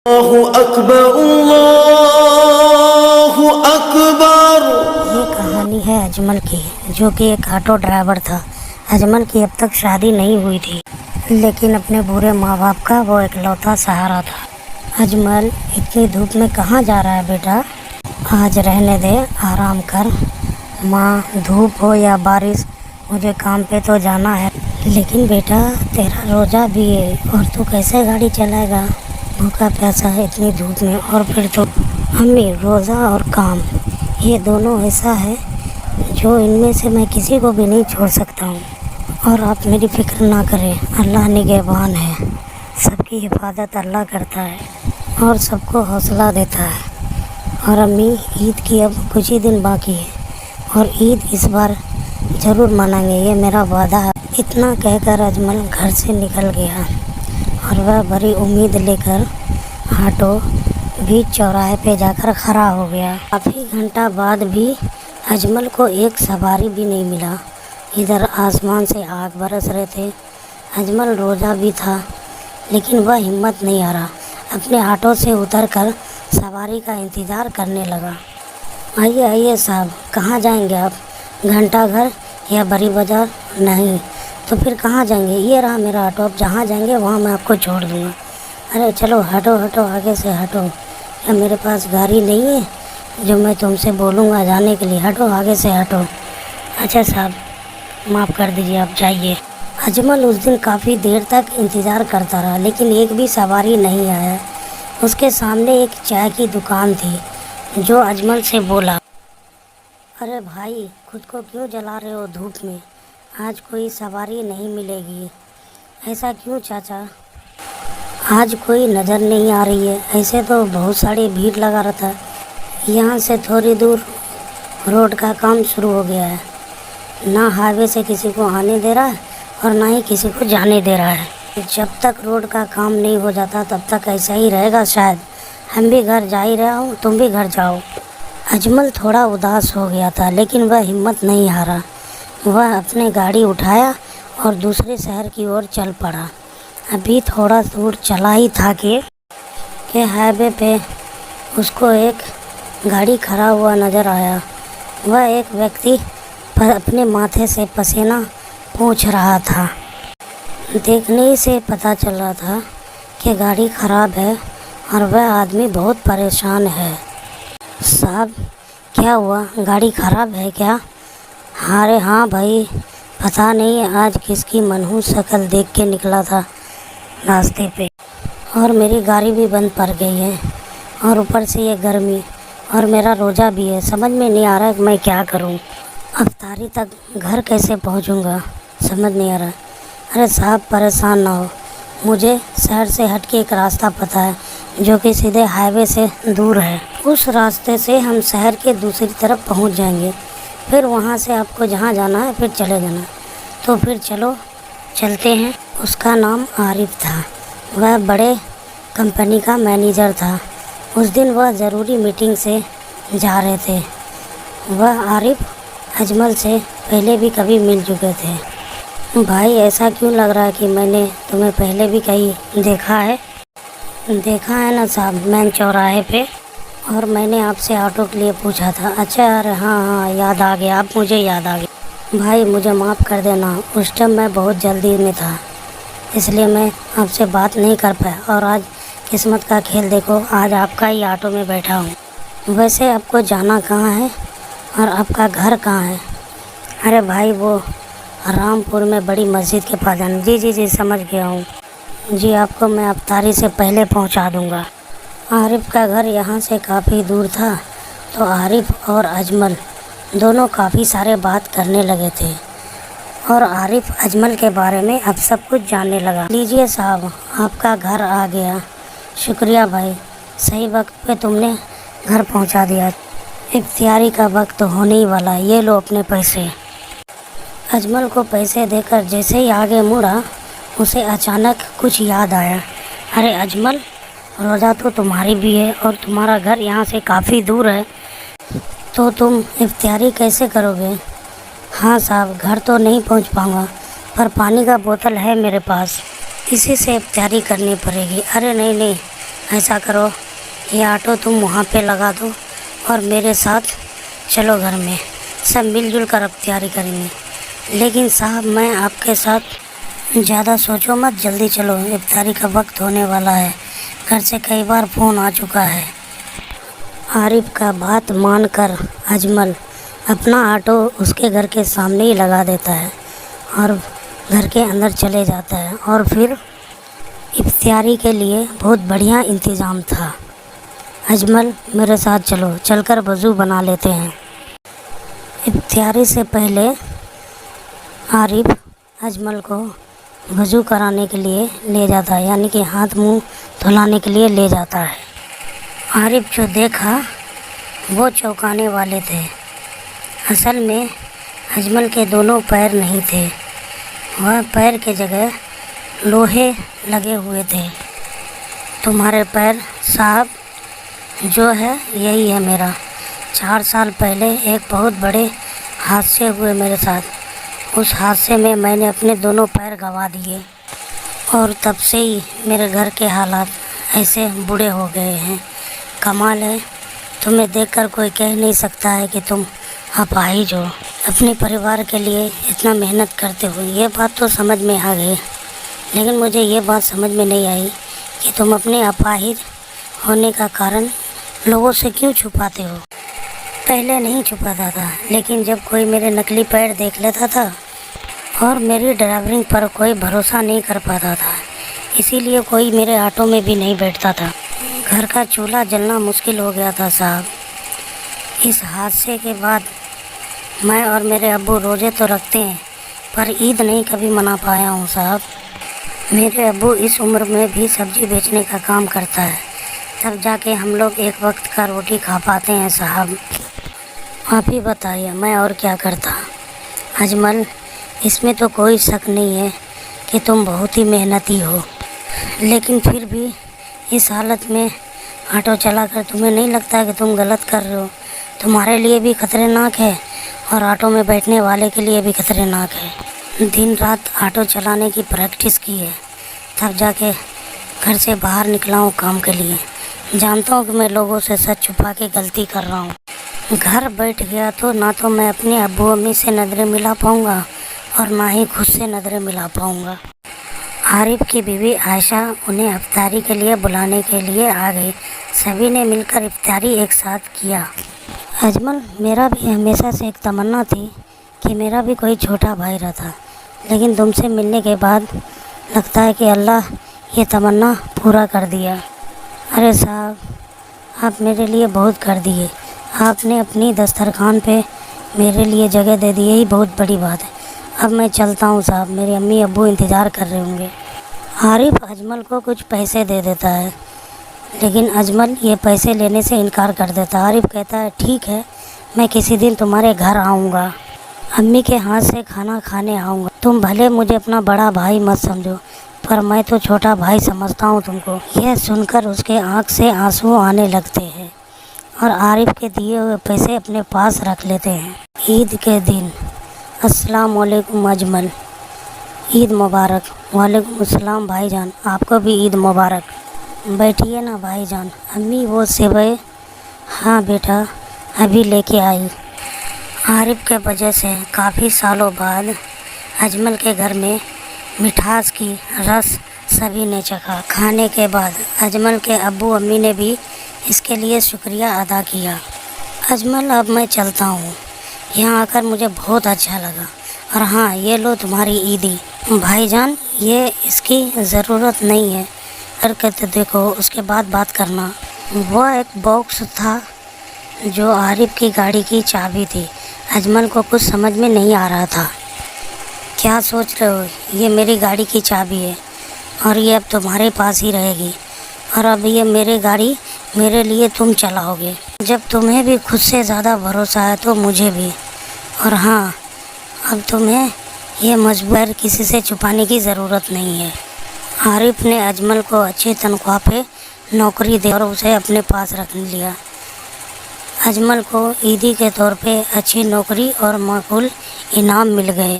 अल्लाहु अकबर अल्लाहु अकबर। ये कहानी है अजमल की, जो कि एक ऑटो ड्राइवर था। अजमल की अब तक शादी नहीं हुई थी, लेकिन अपने बुरे माँ बाप का वो इकलौता सहारा था। अजमल, इतनी धूप में कहाँ जा रहा है बेटा? आज रहने दे, आराम कर। माँ, धूप हो या बारिश, मुझे काम पे तो जाना है। लेकिन बेटा, तेरा रोजा भी है और तू कैसे गाड़ी चलाएगा? भूखा प्यासा है इतनी धूप में, और फिर तो अम्मी, रोज़ा और काम, ये दोनों ऐसा है जो इनमें से मैं किसी को भी नहीं छोड़ सकता हूँ। और आप मेरी फ़िक्र ना करें, अल्लाह निगहबान है। सबकी हिफाजत अल्लाह करता है और सबको हौसला देता है। और अम्मी, ईद की अब कुछ ही दिन बाकी है और ईद इस बार ज़रूर मनाएंगे, ये मेरा वादा है। इतना कहकर अजमल घर से निकल गया और वह बड़ी उम्मीद लेकर ऑटो बीच चौराहे पे जाकर खड़ा हो गया। काफ़ी घंटा बाद भी अजमल को एक सवारी भी नहीं मिला। इधर आसमान से आग बरस रहे थे। अजमल रोज़ा भी था, लेकिन वह हिम्मत नहीं हारा। अपने ऑटो से उतरकर सवारी का इंतज़ार करने लगा। आइए आइए साहब, कहाँ जाएंगे आप? घंटा घर या बड़ी बाज़ार? नहीं तो फिर कहाँ जाएंगे? ये रहा मेरा ऑटो, आप जहाँ जाएंगे वहाँ मैं आपको छोड़ दूँगा। अरे चलो हटो हटो, आगे से हटो। या मेरे पास गाड़ी नहीं है जो मैं तुमसे बोलूँगा जाने के लिए? हटो, आगे से हटो। अच्छा साहब, माफ़ कर दीजिए, आप जाइए। अजमल उस दिन काफ़ी देर तक इंतज़ार करता रहा, लेकिन एक भी सवारी नहीं आया। उसके सामने एक चाय की दुकान थी, जो अजमल से बोला, अरे भाई, खुद को क्यों जला रहे हो धूप में? आज कोई सवारी नहीं मिलेगी। ऐसा क्यों चाचा? आज कोई नज़र नहीं आ रही है। ऐसे तो बहुत सारी भीड़ लगा रहता है। यहाँ से थोड़ी दूर रोड का काम शुरू हो गया है। ना हाईवे से किसी को आने दे रहा है और ना ही किसी को जाने दे रहा है। जब तक रोड का काम नहीं हो जाता तब तक ऐसा ही रहेगा शायद। हम भी घर जा ही रहा हूँ, तुम भी घर जाओ। अजमल थोड़ा उदास हो गया था, लेकिन वह हिम्मत नहीं हारा। वह अपने गाड़ी उठाया और दूसरे शहर की ओर चल पड़ा। अभी थोड़ा दूर चला ही था कि हाईवे पे उसको एक गाड़ी खड़ा हुआ नज़र आया। वह एक व्यक्ति अपने माथे से पसीना पोंछ रहा था। देखने ही से पता चल रहा था कि गाड़ी ख़राब है और वह आदमी बहुत परेशान है। साहब, क्या हुआ? गाड़ी ख़राब है क्या? अरे हाँ भाई, पता नहीं आज किसकी मनहूस शक्ल देख के निकला था रास्ते पे, और मेरी गाड़ी भी बंद पड़ गई है, और ऊपर से ये गर्मी, और मेरा रोज़ा भी है। समझ में नहीं आ रहा है कि मैं क्या करूं। अफ्तारी तक घर कैसे पहुंचूंगा, समझ नहीं आ रहा। अरे साहब, परेशान ना हो, मुझे शहर से हट के एक रास्ता पता है जो कि सीधे हाईवे से दूर है। उस रास्ते से हम शहर के दूसरी तरफ पहुंच जाएंगे। फिर वहां से आपको जहां जाना है फिर चले जाना। तो फिर चलो, चलते हैं। उसका नाम आरिफ था। वह बड़े कंपनी का मैनेजर था। उस दिन वह ज़रूरी मीटिंग से जा रहे थे। वह आरिफ अजमल से पहले भी कभी मिल चुके थे। भाई, ऐसा क्यों लग रहा है कि मैंने तुम्हें पहले भी कहीं देखा है? देखा है ना साहब, मैन चौराहे पे, और मैंने आपसे ऑटो के लिए पूछा था। अच्छा, अरे हाँ, याद आ गया, अब मुझे याद आ गया। भाई, मुझे माफ़ कर देना, उस टाइम मैं बहुत जल्दी में था, इसलिए मैं आपसे बात नहीं कर पाया। और आज किस्मत का खेल देखो, आज आपका ही ऑटो में बैठा हूँ। वैसे आपको जाना कहाँ है और आपका घर कहाँ है? अरे भाई, वो रामपुर में बड़ी मस्जिद के पास जाना। जी जी जी, समझ गया हूँ जी, आपको मैं अफ्तारी से पहले पहुँचा दूँगा। आरिफ का घर यहाँ से काफ़ी दूर था, तो आरिफ और अजमल दोनों काफ़ी सारे बात करने लगे थे, और आरिफ अजमल के बारे में अब सब कुछ जानने लगा। लीजिए साहब, आपका घर आ गया। शुक्रिया भाई, सही वक्त पे तुमने घर पहुंचा दिया। इफ्तियारी का वक्त होने ही वाला, ये लो अपने पैसे। अजमल को पैसे देकर जैसे ही आगे मुड़ा, उसे अचानक कुछ याद आया। अरे अजमल, रोज़ा तो तुम्हारी भी है और तुम्हारा घर यहाँ से काफ़ी दूर है, तो तुम इफ्तियारी कैसे करोगे? हाँ साहब, घर तो नहीं पहुँच पाऊँगा, पर पानी का बोतल है मेरे पास, इसी से इफ्तियारी करनी पड़ेगी। अरे नहीं नहीं, ऐसा करो, ये ऑटो तुम वहाँ पे लगा दो और मेरे साथ चलो घर में, सब मिलजुल कर अब तैयारी करेंगे। लेकिन साहब मैं आपके साथ, ज़्यादा सोचो मत, जल्दी चलो, इफ्तारी का वक्त होने वाला है, घर से कई बार फ़ोन आ चुका है। आरिफ का बात मानकर अजमल अपना ऑटो उसके घर के सामने ही लगा देता है और घर के अंदर चले जाता है। और फिर इफ्तारी के लिए बहुत बढ़िया इंतज़ाम था। अजमल मेरे साथ चलो, चलकर वज़ू बना लेते हैं। इफ्तारी से पहले आरिफ अजमल को वज़ू कराने के लिए ले जाता है, यानी कि हाथ मुंह धुलाने के लिए ले जाता है। आरिफ जो देखा वो चौंकाने वाले थे। असल में अजमल के दोनों पैर नहीं थे, वह पैर के जगह लोहे लगे हुए थे। तुम्हारे पैर साहब जो है यही है मेरा। 4 साल पहले एक बहुत बड़े हादसे हुए मेरे साथ। उस हादसे में मैंने अपने दोनों पैर गंवा दिए और तब से ही मेरे घर के हालात ऐसे बुरे हो गए हैं। कमाल है, तुम्हें देखकर कोई कह नहीं सकता है कि तुम अपाहिज हो। अपने परिवार के लिए इतना मेहनत करते हो, ये बात तो समझ में आ गई, लेकिन मुझे ये बात समझ में नहीं आई कि तुम अपने अपाहिज होने का कारण लोगों से क्यों छुपाते हो। पहले नहीं छुपाता था, लेकिन जब कोई मेरे नकली पैर देख लेता था और मेरी ड्राइविंग पर कोई भरोसा नहीं कर पाता था, इसीलिए कोई मेरे ऑटो में भी नहीं बैठता था। घर का चूल्हा जलना मुश्किल हो गया था साहब। इस हादसे के बाद मैं और मेरे अब्बू रोज़े तो रखते हैं, पर ईद नहीं कभी मना पाया हूँ साहब। मेरे अब्बू इस उम्र में भी सब्ज़ी बेचने का काम करता है, तब जाके हम लोग एक वक्त का रोटी खा पाते हैं साहब। आप ही बताइए मैं और क्या करता। अजमल, इसमें तो कोई शक नहीं है कि तुम बहुत ही मेहनती हो, लेकिन फिर भी इस हालत में ऑटो चलाकर तुम्हें नहीं लगता कि तुम गलत कर रहे हो? तुम्हारे लिए भी खतरनाक है और ऑटो में बैठने वाले के लिए भी खतरनाक है। दिन रात ऑटो चलाने की प्रैक्टिस की है, तब जाके घर से बाहर निकला हूँ काम के लिए। जानता हूँ कि मैं लोगों से सच छुपा के गलती कर रहा हूँ। घर बैठ गया तो ना तो मैं अपने अब्बू अम्मी से नज़रें मिला पाऊँगा और ना ही खुद से नज़रें मिला पाऊँगा। आरिफ की बीवी आयशा उन्हें इफ्तारी के लिए बुलाने के लिए आ गई। सभी ने मिलकर इफ्तारी एक साथ किया। अजमल, मेरा भी हमेशा से एक तमन्ना थी कि मेरा भी कोई छोटा भाई रहता, लेकिन तुमसे मिलने के बाद लगता है कि अल्लाह ये तमन्ना पूरा कर दिया। अरे साहब, आप मेरे लिए बहुत कर दिए। आपने अपनी दस्तरखान पे मेरे लिए जगह दे दी, यही बहुत बड़ी बात है। अब मैं चलता हूँ साहब, मेरे अम्मी अब्बू इंतज़ार कर रहे होंगे। आरिफ अजमल को कुछ पैसे दे देता है, लेकिन अजमल ये पैसे लेने से इनकार कर देता है। आरिफ कहता है, ठीक है, मैं किसी दिन तुम्हारे घर आऊँगा, अम्मी के हाथ से खाना खाने आऊँगा। तुम भले मुझे अपना बड़ा भाई मत समझो, पर मैं तो छोटा भाई समझता हूँ तुमको। यह सुनकर उसके आँख से आंसू आने लगते हैं और आरिफ के दिए हुए पैसे अपने पास रख लेते हैं। ईद के दिन, अस्सलाम वालेकुम अजमल, ईद मुबारक। वालेकुम अस्सलाम भाईजान, आपको भी ईद मुबारक। बैठिए ना भाईजान। अम्मी वो सेवई? हाँ बेटा, अभी लेके आई। आरिफ के वजह से काफ़ी सालों बाद अजमल के घर में मिठास की रस सभी ने चखा। खाने के बाद अजमल के अब्बू अम्मी ने भी इसके लिए शुक्रिया अदा किया। अजमल, अब मैं चलता हूँ, यहाँ आकर मुझे बहुत अच्छा लगा। और हाँ, ये लो तुम्हारी ईदी। भाईजान, ये इसकी ज़रूरत नहीं है, करके देखो, उसके बाद बात करना। वह एक बॉक्स था जो आरिफ की गाड़ी की चाबी थी। अजमल को कुछ समझ में नहीं आ रहा था। क्या सोच रहे हो? ये मेरी गाड़ी की चाबी है और ये अब तुम्हारे पास ही रहेगी, और अब ये मेरी गाड़ी मेरे लिए तुम चलाओगे। जब तुम्हें भी खुद से ज़्यादा भरोसा है तो मुझे भी। और हाँ, अब तुम्हें ये मजबूर किसी से छुपाने की ज़रूरत नहीं है। आरिफ ने अजमल को अच्छी तनख्वाह पे नौकरी दे और उसे अपने पास रख लिया। अजमल को ईदी के तौर पे अच्छी नौकरी और माकूल इनाम मिल गए।